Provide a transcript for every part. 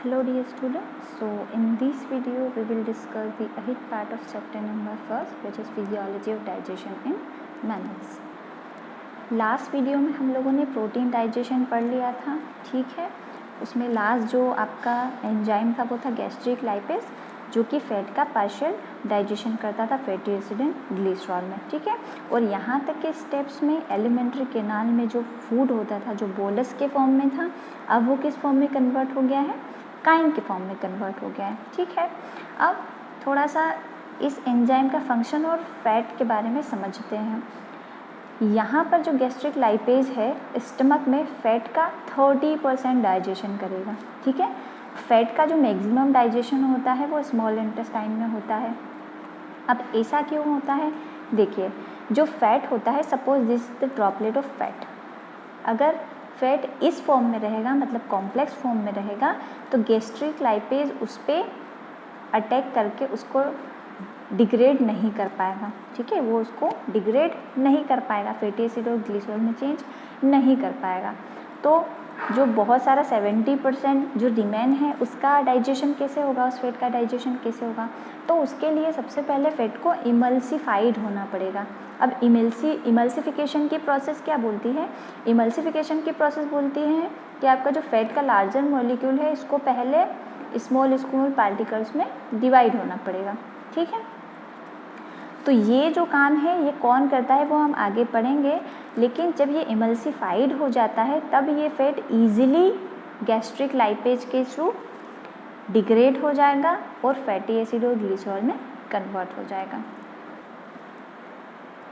Hello dear students, so in this video we will discuss the 8th part of chapter number 1 which is physiology of digestion in mammals. Last video में हम लोगों ने protein digestion पढ़ लिया था, ठीक है। उसमें लास्ट जो आपका एंजाइम था वो था गैस्ट्रिक लाइपेज, जो कि फैट का पार्शियल डाइजेशन करता था फैटी एसिड एंड ग्लिसरॉल में, ठीक है। और यहाँ तक के स्टेप्स में एलिमेंट्री कैनाल में जो फूड होता था जो बोलस के फॉर्म में था, अब वो किस फॉर्म में कन्वर्ट हो गया है, काइन के फॉर्म में कन्वर्ट हो गया है, ठीक है। अब थोड़ा सा इस एंजाइम का फंक्शन और फैट के बारे में समझते हैं। यहाँ पर जो गैस्ट्रिक लाइपेज है स्टमक में फैट का 30% डाइजेशन करेगा, ठीक है। फैट का जो मैक्सिमम डाइजेशन होता है वो स्मॉल इंटेस्टाइन में होता है। अब ऐसा क्यों होता है, देखिए जो फैट होता है, suppose this the droplet of fat, अगर फैट इस फॉर्म में रहेगा मतलब कॉम्प्लेक्स फॉर्म में रहेगा तो गैस्ट्रिक लाइपेज उस पर अटैक करके उसको डिग्रेड नहीं कर पाएगा, ठीक है। वो उसको डिग्रेड नहीं कर पाएगा, फैटी एसिड और ग्लिसरॉल में चेंज नहीं कर पाएगा। तो जो बहुत सारा 70% जो रिमेन है उसका डाइजेशन कैसे होगा, उस फैट का डाइजेशन कैसे होगा, तो उसके लिए सबसे पहले फैट को इमल्सिफाइड होना पड़ेगा। अब इमल्सिफिकेशन की प्रोसेस क्या बोलती है, इमल्सिफिकेशन की प्रोसेस बोलती है कि आपका जो फैट का लार्जर मॉलिक्यूल है इसको पहले स्मॉल पार्टिकल्स में डिवाइड होना पड़ेगा, ठीक है। तो ये जो काम है ये कौन करता है वो हम आगे पढ़ेंगे, लेकिन जब ये इमल्सिफाइड हो जाता है तब ये फैट इजीली गैस्ट्रिक लाइपेज के थ्रू डिग्रेड हो जाएगा और फैटी एसिड और ग्लिसरॉल में कन्वर्ट हो जाएगा।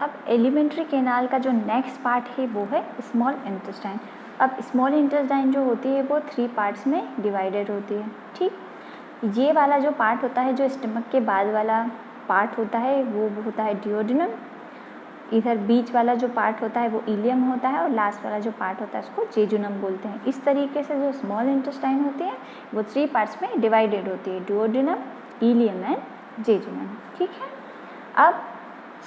अब एलिमेंट्री कैनाल का जो नेक्स्ट पार्ट है वो है स्मॉल इंटेस्टाइन। अब स्मॉल इंटेस्टाइन जो होती है वो 3 पार्ट्स में डिवाइडेड होती है, ठीक। ये वाला जो पार्ट होता है जो स्टमक के बाद वाला पार्ट होता है वो होता है डिओडिनम, इधर बीच वाला जो पार्ट होता है वो इलियम होता है और लास्ट वाला जो पार्ट होता है उसको जेजुनम बोलते हैं। इस तरीके से जो स्मॉल इंटेस्टाइन होती है वो 3 पार्ट्स में डिवाइडेड होती है, डिओडिनम, इलियम एंड जेजुनम, ठीक है। अब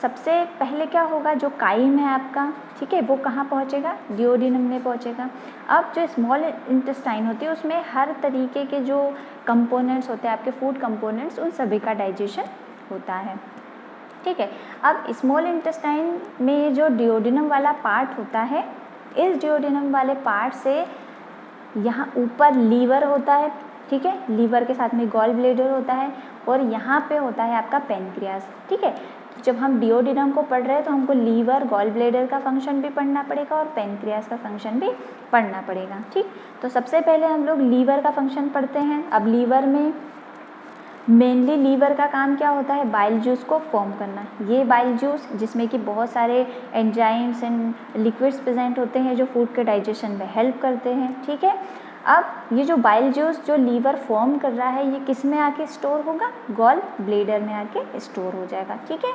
सबसे पहले क्या होगा, जो काइम है आपका, ठीक है, वो कहाँ पहुँचेगा, डिओडिनम में पहुँचेगा। अब जो स्मॉल इंटेस्टाइन होती है उसमें हर तरीके के जो कंपोनेंट्स होते हैं आपके फूड कंपोनेंट्स, उन सभी का डाइजेशन होता है, ठीक है। अब स्मॉल इंटेस्टाइन में जो डिओडिनम वाला पार्ट होता है, इस डिओडिनम वाले पार्ट से यहाँ ऊपर लीवर होता है, ठीक है, लीवर के साथ में गॉल ब्लैडर होता है और यहाँ पे होता है आपका पेनक्रियास, ठीक है। जब हम डिओडिनम को पढ़ रहे हैं तो हमको लीवर, गॉल ब्लैडर का फंक्शन भी पढ़ना पड़ेगा और पेनक्रियास का फंक्शन भी पढ़ना पड़ेगा, ठीक। तो सबसे पहले हम लोग लीवर का फंक्शन पढ़ते हैं। अब लीवर में मेनली लीवर का काम क्या होता है, बाइल जूस को फॉर्म करना। ये बाइल जूस जिसमें कि बहुत सारे एंजाइम्स एंड लिक्विड्स प्रेजेंट होते हैं जो फूड के डाइजेशन में हेल्प करते हैं, ठीक है। अब ये जो बाइल जूस जो लीवर फॉर्म कर रहा है ये किस में आके स्टोर होगा, गॉल ब्लैडर में आके स्टोर हो जाएगा, ठीक है।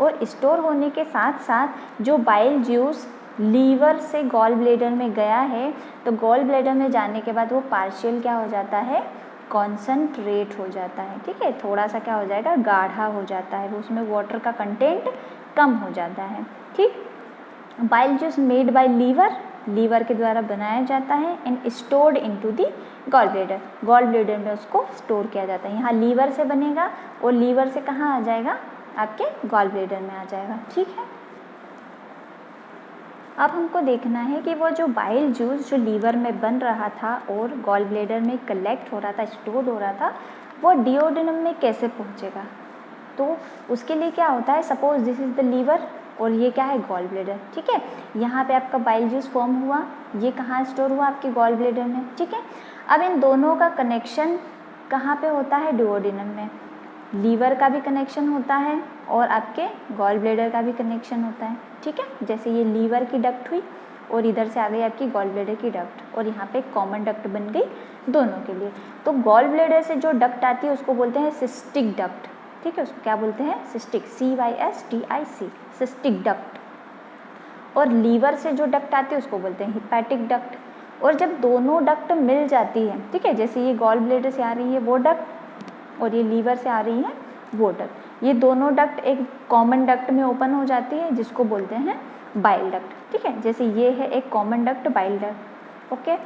और स्टोर होने के साथ साथ जो बाइल जूस लीवर से गॉल ब्लैडर में गया है तो गॉल ब्लैडर में जाने के बाद वो पार्शियल क्या हो जाता है, कॉन्सनट्रेट हो जाता है, ठीक है। थोड़ा सा क्या हो जाएगा, गाढ़ा हो जाता है, वो उसमें वाटर का कंटेंट कम हो जाता है, ठीक। Bile juice made by liver के द्वारा बनाया जाता है and stored into the gall bladder में उसको स्टोर किया जाता है। यहाँ लीवर से बनेगा और लीवर से कहाँ आ जाएगा, आपके गॉल ब्लैडर में आ जाएगा, ठीक है। अब हमको देखना है कि वो जो बाइल जूस जो लीवर में बन रहा था और गॉल ब्लैडर में कलेक्ट हो रहा था, स्टोर हो रहा था, वो डिओडिनम में कैसे पहुँचेगा। तो उसके लिए क्या होता है, suppose this is the liver और ये क्या है, गॉल ब्लैडर, ठीक है। यहाँ पे आपका बाइल जूस फॉर्म हुआ, ये कहाँ स्टोर हुआ, आपके गॉल ब्लैडर में, ठीक है। अब इन दोनों का कनेक्शन कहाँ पे होता है, डिओडिनम में। लीवर का भी कनेक्शन होता है और आपके गॉल ब्लैडर का भी कनेक्शन होता है, ठीक है। जैसे ये लीवर की डक्ट हुई और इधर से आ गई आपकी गॉल ब्लैडर की डक्ट और यहाँ पे एक कॉमन डक्ट बन गई दोनों के लिए। तो गॉल ब्लैडर से जो डक्ट आती है उसको बोलते हैं सिस्टिक डक्ट, ठीक है, उसको क्या बोलते हैं, सिस्टिक, CYSTIC, सिस्टिक डक्ट। और लीवर से जो डक्ट आती है उसको बोलते हैं हिपैटिक डक्ट। और जब दोनों डक्ट मिल जाती है, ठीक है, जैसे ये गॉल ब्लैडर से आ रही है वो डक्ट और ये लीवर से आ रही है वो डक्ट, ये दोनों डक्ट एक कॉमन डक्ट में ओपन हो जाती है जिसको बोलते हैं बाइल डक्ट, ठीक है। जैसे ये है एक common duct, bile duct, okay.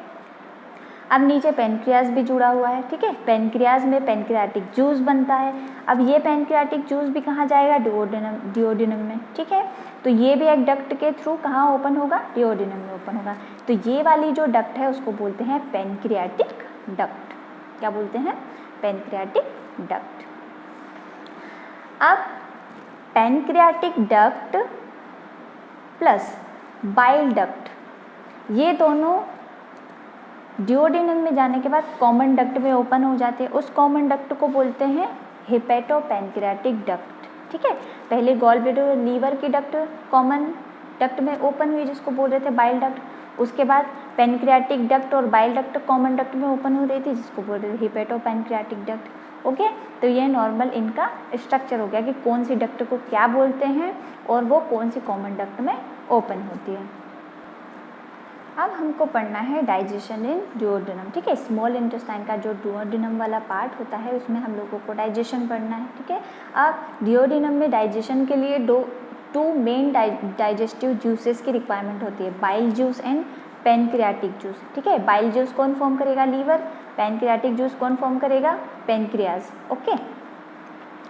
अब नीचे पेनक्रियाज भी जुड़ा हुआ है, ठीक है। पेनक्रियाज में पेनक्रियाटिक जूस बनता है। अब ये पेनक्रियाटिक जूस भी कहाँ जाएगा, डिओडिनम में, ठीक है। तो ये भी एक डक्ट के थ्रू कहाँ ओपन होगा, डिओडिनम में ओपन होगा। तो ये वाली जो डक्ट है उसको बोलते हैं पेनक्रियाटिक डक्ट। क्या बोलते हैं, पेनक्रियाटिक डक्ट। अब pancreatic duct plus bile duct, ये दोनों डिओडिनम में जाने के बाद कॉमन डक्ट में ओपन हो जाते हैं। उस कॉमन डक्ट को बोलते हैं हेपेटोपेनक्रियाटिक डक्ट, ठीक है। पहले गॉल ब्लैडर और लीवर की डक्ट कॉमन डक्ट में ओपन हुई जिसको बोल रहे थे बाइल डक्ट। उसके बाद पेनक्रियाटिक डक्ट और बाइल डक्ट कॉमन डक्ट में ओपन हो रही थी जिसको बोल रहे थे हेपेटोपेनक्रियाटिक डक्ट। ओके, तो ये नॉर्मल इनका स्ट्रक्चर हो गया कि कौन सी डक्ट को क्या बोलते हैं और वो कौन सी कॉमन डक्ट में ओपन होती है। अब हमको पढ़ना है डाइजेशन इन डुओडेनम, ठीक है। स्मॉल इंटेस्टाइन का जो डुओडेनम वाला पार्ट होता है उसमें हम लोगों को डाइजेशन पढ़ना है, ठीक है। अब डुओडेनम में डाइजेशन के लिए टू मेन डाइजेस्टिव जूसेस की रिक्वायरमेंट होती है, bile juice and pancreatic juice, ठीक है। बाइल जूस कौन फॉर्म करेगा, लीवर। पेनक्रियाटिक जूस कौन फॉर्म करेगा, पेनक्रियाज। ओके,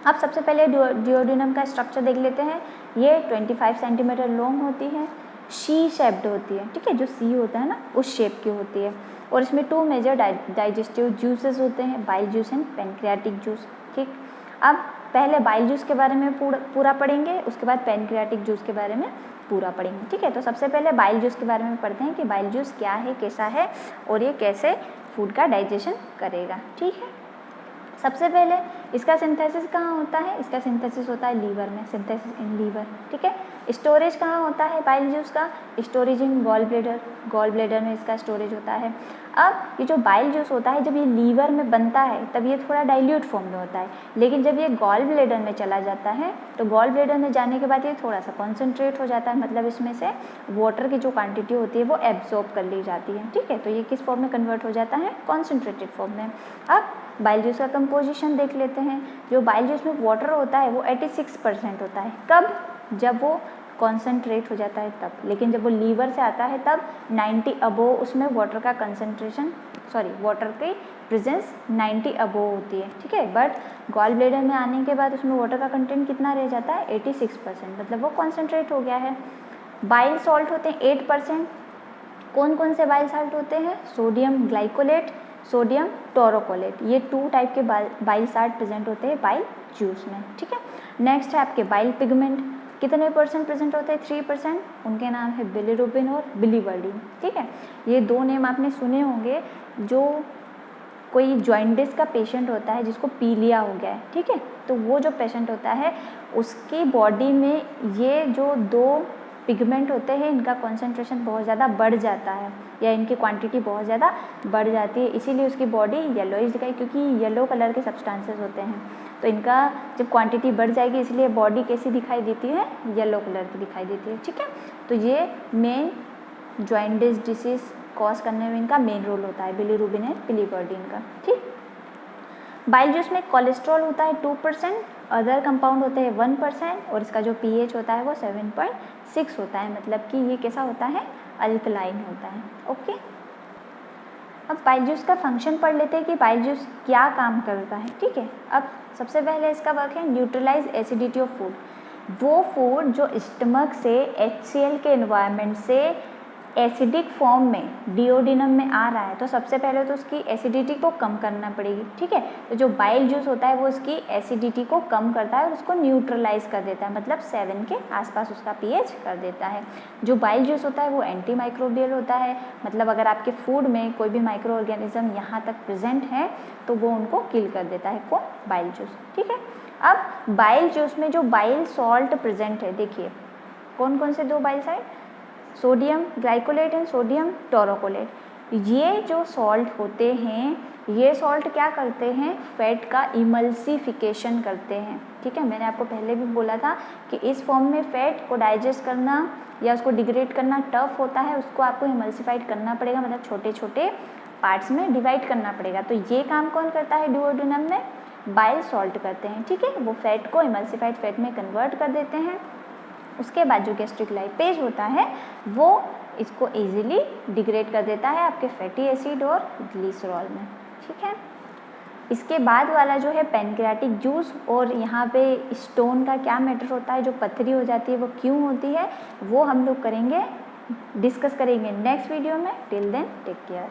अब सबसे पहले डुओडेनम का स्ट्रक्चर देख लेते हैं। ये 25 सेंटीमीटर लॉन्ग होती है, शी शेप्ड होती है, ठीक है। जो सी होता है ना उस शेप की होती है और इसमें टू मेजर डाइजेस्टिव जूसेस होते हैं, bile juice and pancreatic juice, ठीक। अब पहले बाइल जूस के बारे में पूरा पढ़ेंगे, उसके बाद पेनक्रियाटिक जूस के बारे में पूरा पढ़ेंगे, ठीक है। तो सबसे पहले बाइल जूस के बारे में पढ़ते हैं कि बाइल जूस क्या है, कैसा है और ये कैसे फूड का डाइजेशन करेगा, ठीक है। सबसे पहले इसका सिंथेसिस कहाँ होता है, इसका सिंथेसिस होता है लीवर में, सिंथेसिस इन लीवर, ठीक है। स्टोरेज कहाँ होता है बाइल जूस का, स्टोरेज इन गॉल ब्लैडर में इसका स्टोरेज होता है। अब ये जो बाइल जूस होता है जब ये लीवर में बनता है तब ये थोड़ा डाइल्यूट फॉर्म में होता है, लेकिन जब ये गॉल ब्लैडर में चला जाता है तो गॉल ब्लैडर में जाने के बाद ये थोड़ा सा कॉन्सेंट्रेट हो जाता है, मतलब इसमें से वाटर की जो क्वांटिटी होती है वो एब्जॉर्ब कर ली जाती है, ठीक है। तो ये किस फॉर्म में कन्वर्ट हो जाता है, कॉन्सेंट्रेटेड फॉर्म में। अब बाइल जूस का कंपोजिशन देख लेते हैं। जो बाइल जूस में वाटर होता है वो 86% होता है, कब, जब वो कॉन्सेंट्रेट हो जाता है तब, लेकिन जब वो लीवर से आता है तब 90 अबोव उसमें वाटर का कंसंट्रेशन, वाटर की प्रेजेंस 90 अबोव होती है, ठीक है। बट गॉल ब्लैडर में आने के बाद उसमें वाटर का कंटेंट कितना रह जाता है, 86%, मतलब वो कॉन्सेंट्रेट हो गया है। बाइल सॉल्ट होते हैं 8%। कौन कौन से बाइल सॉल्ट होते हैं, सोडियम ग्लाइकोलेट, सोडियम टोरोकोलेट, ये 2 टाइप के बाइल सॉल्ट प्रेजेंट होते हैं बाइल जूस में, ठीक है। नेक्स्ट है आपके बाइल पिगमेंट, कितने % प्रेजेंट होते हैं, 3%। उनके नाम है बिलिरुबिन और बिलीवर्डिन, ठीक है। ये 2 नेम आपने सुने होंगे। जो कोई जॉइंटिस का पेशेंट होता है जिसको पीलिया हो गया है, ठीक है, तो वो जो पेशेंट होता है उसकी बॉडी में ये जो 2 पिगमेंट होते हैं इनका कॉन्सेंट्रेशन बहुत ज़्यादा बढ़ जाता है या इनकी क्वांटिटी बहुत ज़्यादा बढ़ जाती है, इसीलिए उसकी बॉडी येलोइश दिखाई, क्योंकि येलो कलर के सब्सटेंसेस होते हैं। तो इनका जब क्वांटिटी बढ़ जाएगी इसलिए बॉडी कैसी दिखाई देती है, येलो कलर की दिखाई देती है, ठीक है। तो ये मेन जॉइंटिस डिसीज कॉज करने में इनका मेन रोल होता है, बिलिरुबिन एंड बिलीवर्डिन का, ठीक। बाइल जूस में कोलेस्ट्रॉल होता है 2%, अदर कंपाउंड होते हैं 1% और इसका जो pH होता है वो 7.6 होता है, मतलब कि ये कैसा होता है, अल्कलाइन होता है, ओके। अब बाइल जूस का फंक्शन पढ़ लेते हैं कि बाइल जूस क्या काम करता है, ठीक है। अब सबसे पहले इसका वर्क है न्यूट्रलाइज एसिडिटी ऑफ फूड, वो फूड जो स्टमक से HCl के एनवायरनमेंट से एसिडिक फॉर्म में डिओडिनम में आ रहा है, तो सबसे पहले तो उसकी एसिडिटी को कम करना पड़ेगी, ठीक है। तो जो बाइल जूस होता है वो उसकी एसिडिटी को कम करता है और उसको न्यूट्रलाइज कर देता है, मतलब 7 के आसपास उसका pH कर देता है। जो बाइल जूस होता है वो एंटी माइक्रोबियल होता है, मतलब अगर आपके फूड में कोई भी माइक्रो ऑर्गेनिज्म यहाँ तक प्रेजेंट है तो वो उनको किल कर देता है, कौन, बाइल जूस, ठीक है। अब बाइल जूस में जो बाइल सॉल्ट प्रेजेंट है, देखिए कौन कौन से 2 bile salt, sodium glycolate and sodium taurocholate. ये जो सॉल्ट होते हैं ये सॉल्ट क्या करते हैं, फैट का इमल्सिफिकेशन करते हैं, ठीक है। मैंने आपको पहले भी बोला था कि इस फॉर्म में फैट को डाइजेस्ट करना या उसको डिग्रेड करना टफ होता है, उसको आपको इमल्सिफाइड करना पड़ेगा, मतलब छोटे छोटे पार्ट्स में डिवाइड करना पड़ेगा। तो ये काम कौन करता है डुओडेनम में, बाइल सॉल्ट करते हैं, ठीक है। वो फैट को इमल्सिफाइड फैट में कन्वर्ट कर देते हैं। उसके बाद जो गैस्ट्रिक लाइपेज होता है वो इसको इजीली डिग्रेड कर देता है आपके फैटी एसिड और ग्लिसरॉल में, ठीक है। इसके बाद वाला जो है पैनक्रियाटिक जूस, और यहाँ पे स्टोन का क्या मैटर होता है, जो पथरी हो जाती है वो क्यों होती है, वो हम लोग डिस्कस करेंगे नेक्स्ट वीडियो में। Till then take care.